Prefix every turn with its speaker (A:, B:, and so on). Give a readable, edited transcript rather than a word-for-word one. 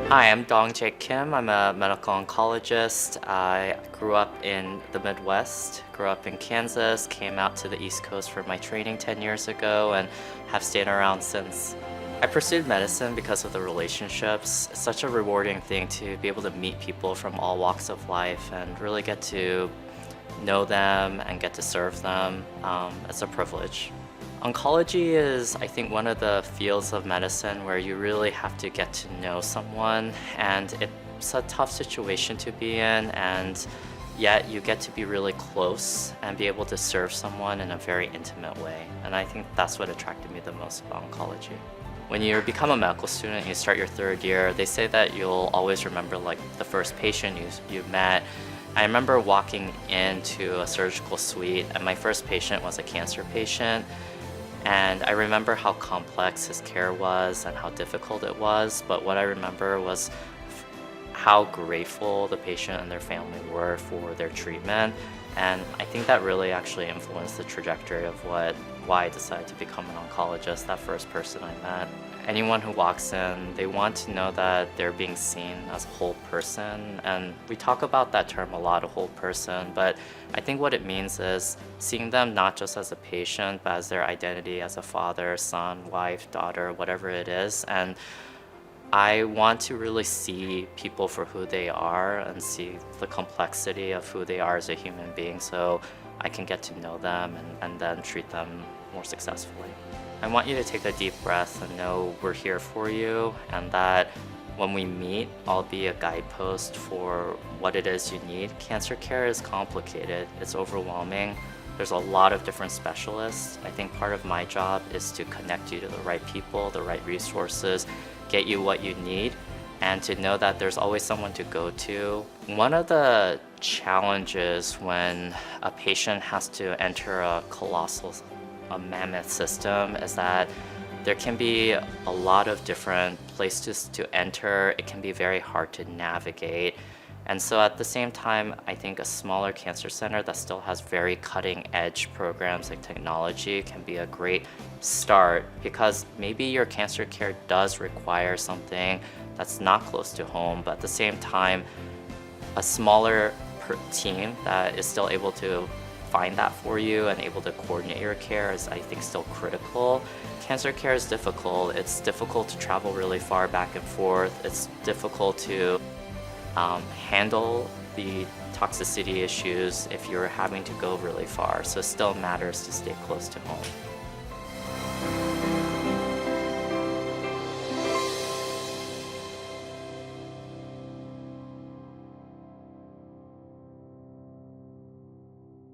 A: Hi, I'm Dong Jae Kim. I'm a medical oncologist. I grew up in the Midwest, grew up in Kansas, came out to the East Coast for my training 10 years ago, and have stayed around since. I pursued medicine because of the relationships. It's such a rewarding thing to be able to meet people from all walks of life and really get to know them and get to serve them. It's a privilege. Oncology is, I think, one of the fields of medicine where you really have to get to know someone, and it's a tough situation to be in, and yet you get to be really close and be able to serve someone in a very intimate way. And I think that's what attracted me the most about oncology. When you become a medical student, you start your third year, they say that you'll always remember like the first patient you met. I remember walking into a surgical suite, and my first patient was a cancer patient. And I remember how complex his care was and how difficult it was. But what I remember was how grateful the patient and their family were for their treatment. And I think that really actually influenced the trajectory of why I decided to become an oncologist, that first person I met. Anyone who walks in, they want to know that they're being seen as a whole person. And we talk about that term a lot, a whole person, but I think what it means is seeing them not just as a patient, but as their identity as a father, son, wife, daughter, whatever it is. And I want to really see people for who they are and see the complexity of who they are as a human being so I can get to know them and then treat them more successfully. I want you to take a deep breath and know we're here for you, and that when we meet, I'll be a guidepost for what it is you need. Cancer care is complicated, it's overwhelming. There's a lot of different specialists. I think part of my job is to connect you to the right people, the right resources, get you what you need, and to know that there's always someone to go to. One of the challenges when a patient has to enter a mammoth system is that there can be a lot of different places to enter. It can be very hard to navigate. And so at the same time, I think a smaller cancer center that still has very cutting edge programs like technology can be a great start, because maybe your cancer care does require something that's not close to home, but at the same time, a smaller team that is still able to find that for you and able to coordinate your care is, I think, still critical. Cancer care is difficult. It's difficult to travel really far back and forth. It's difficult to handle the toxicity issues if you're having to go really far. So it still matters to stay close to home.